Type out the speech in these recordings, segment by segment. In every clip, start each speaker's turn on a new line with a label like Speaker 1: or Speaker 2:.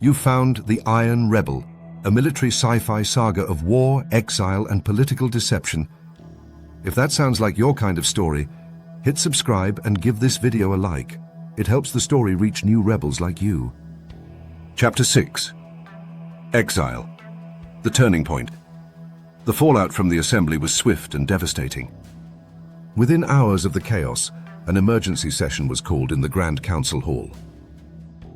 Speaker 1: You found The Iron Rebel, a military sci-fi saga of war, exile, and political deception. If that sounds like your kind of story, hit subscribe and give this video a like. It helps the story reach new rebels like you. Chapter 6. Exile. The turning point. The fallout from the assembly was swift and devastating. Within hours of the chaos, an emergency session was called in the Grand Council Hall.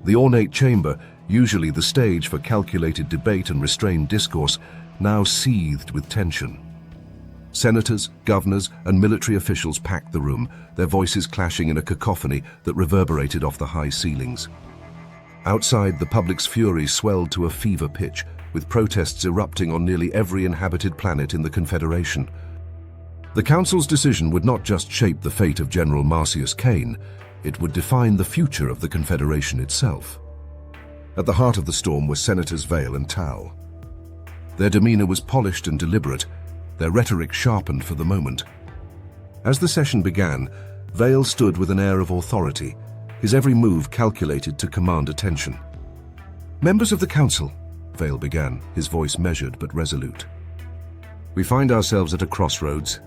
Speaker 1: The ornate chamber, usually the stage for calculated debate and restrained discourse, now seethed with tension. Senators, governors, and military officials packed the room, their voices clashing in a cacophony that reverberated off the high ceilings. Outside, the public's fury swelled to a fever pitch, with protests erupting on nearly every inhabited planet in the Confederation. The Council's decision would not just shape the fate of General Marcius Kane, it would define the future of the Confederation itself. At the heart of the storm were Senators Vale and Tal. Their demeanor was polished and deliberate, their rhetoric sharpened for the moment. As the session began, Vale stood with an air of authority, his every move calculated to command attention. "Members of the Council," Vale began, his voice measured but resolute. "We find ourselves at a crossroads.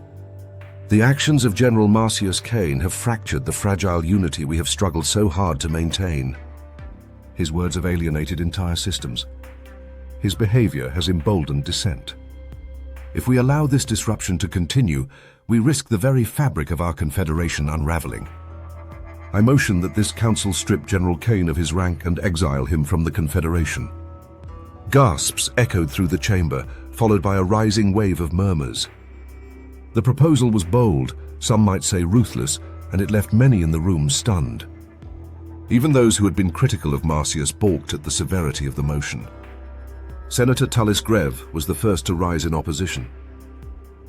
Speaker 1: The actions of General Marcius Kane have fractured the fragile unity we have struggled so hard to maintain. His words have alienated entire systems. His behavior has emboldened dissent. If we allow this disruption to continue, we risk the very fabric of our Confederation unraveling. I motion that this council strip General Kane of his rank and exile him from the Confederation." Gasps echoed through the chamber, followed by a rising wave of murmurs. The proposal was bold, some might say ruthless, and it left many in the room stunned. Even those who had been critical of Marcius balked at the severity of the motion. Senator Tullis Greve was the first to rise in opposition.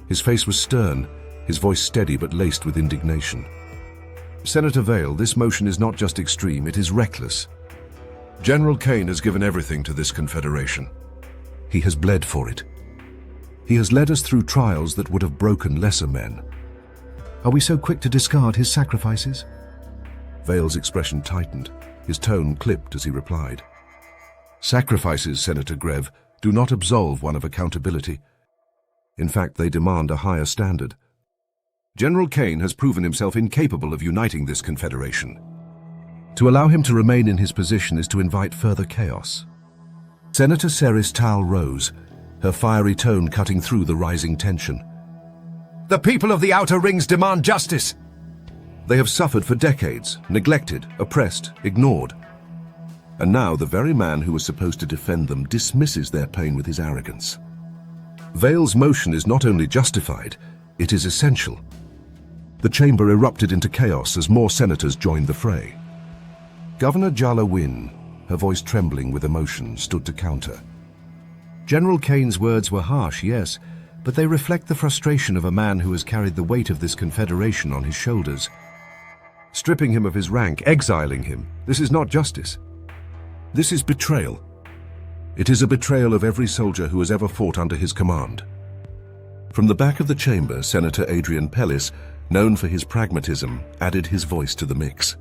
Speaker 1: His face was stern, his voice steady but laced with indignation. "Senator Vale, this motion is not just extreme, it is reckless. General Kane has given everything to this Confederation. He has bled for it. He has led us through trials that would have broken lesser men. Are we so quick to discard his sacrifices?" Vale's expression tightened, his tone clipped as he replied. "Sacrifices, Senator Greve, do not absolve one of accountability. In fact, they demand a higher standard. General Kane has proven himself incapable of uniting this Confederation. To allow him to remain in his position is to invite further chaos." Senator Ceres Tal rose, her fiery tone cutting through the rising tension. "The people of the Outer Rings demand justice. They have suffered for decades, neglected, oppressed, ignored. And now the very man who was supposed to defend them dismisses their pain with his arrogance. Vale's motion is not only justified, it is essential." The chamber erupted into chaos as more senators joined the fray. Governor Jala Wynn, her voice trembling with emotion, stood to counter. "General Kane's words were harsh, yes, but they reflect the frustration of a man who has carried the weight of this Confederation on his shoulders. Stripping him of his rank, exiling him, this is not justice. This is betrayal. It is a betrayal of every soldier who has ever fought under his command." From the back of the chamber, Senator Adrian Pellis, known for his pragmatism, added his voice to the mix.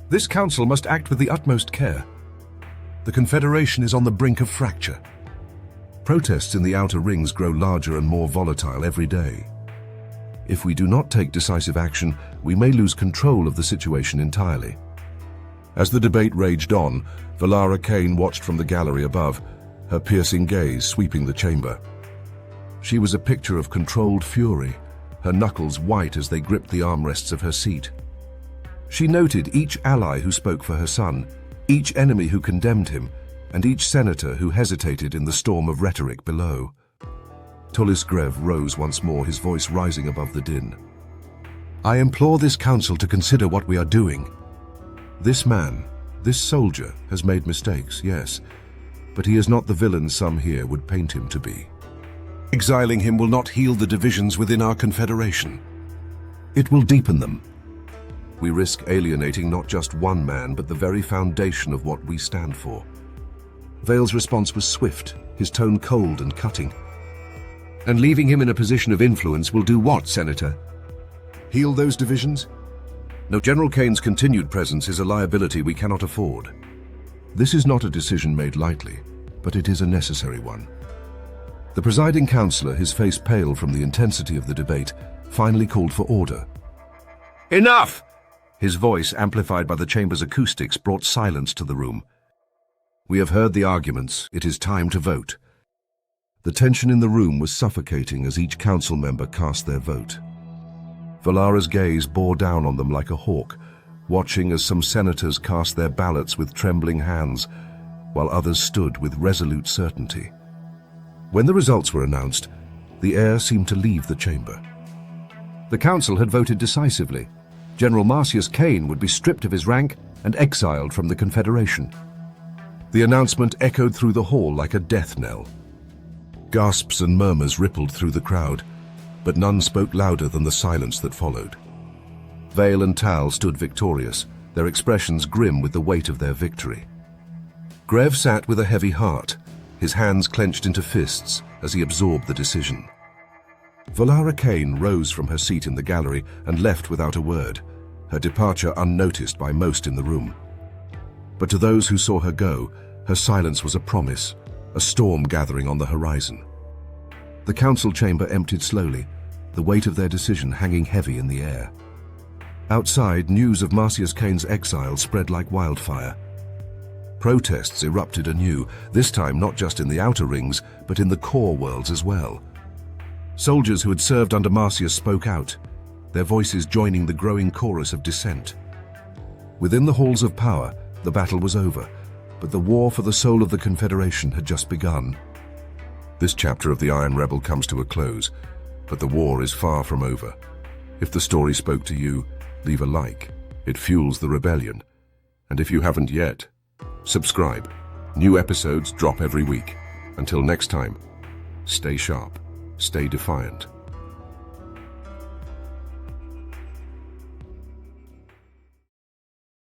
Speaker 1: "This council must act with the utmost care. The Confederation is on the brink of fracture. Protests in the Outer Rings grow larger and more volatile every day. If we do not take decisive action, we may lose control of the situation entirely." As the debate raged on, Valara Kane watched from the gallery above, her piercing gaze sweeping the chamber. She was a picture of controlled fury, her knuckles white as they gripped the armrests of her seat. She noted each ally who spoke for her son, each enemy who condemned him, and each senator who hesitated in the storm of rhetoric below. Tullis Greve rose once more, his voice rising above the din. "I implore this council to consider what we are doing. This man, this soldier, has made mistakes, yes, but he is not the villain some here would paint him to be. Exiling him will not heal the divisions within our Confederation. It will deepen them. We risk alienating not just one man, but the very foundation of what we stand for." Vale's response was swift, his tone cold and cutting. "And leaving him in a position of influence will do what, Senator? Heal those divisions? No, General Kane's continued presence is a liability we cannot afford. This is not a decision made lightly, but it is a necessary one. The presiding councillor, his face pale from the intensity of the debate, finally called for order.
Speaker 2: Enough!
Speaker 1: His voice, amplified by the chamber's acoustics, brought silence to the room. We have heard the arguments. It is time to vote. The tension in the room was suffocating as each council member cast their vote. Valara's gaze bore down on them like a hawk, watching as some senators cast their ballots with trembling hands, while others stood with resolute certainty. When the results were announced, the air seemed to leave the chamber. The council had voted decisively. General Marcius Kane would be stripped of his rank and exiled from the Confederation. The announcement echoed through the hall like a death knell. Gasps and murmurs rippled through the crowd, but none spoke louder than the silence that followed. Vale and Tal stood victorious, their expressions grim with the weight of their victory. Grev sat with a heavy heart, his hands clenched into fists as he absorbed the decision. Valara Kane rose from her seat in the gallery and left without a word, her departure unnoticed by most in the room. But to those who saw her go, her silence was a promise, a storm gathering on the horizon. The council chamber emptied slowly, the weight of their decision hanging heavy in the air. Outside, news of Marcius Kane's exile spread like wildfire. Protests erupted anew, this time not just in the outer rings, but in the core worlds as well. Soldiers who had served under Marcius spoke out, their voices joining the growing chorus of dissent. Within the halls of power, the battle was over, but the war for the soul of the Confederation had just begun. This chapter of the Iron Rebel comes to a close, but the war is far from over. If the story spoke to you, leave a like. It fuels the rebellion. And if you haven't yet, subscribe. New episodes drop every week. Until next time, stay sharp, stay defiant.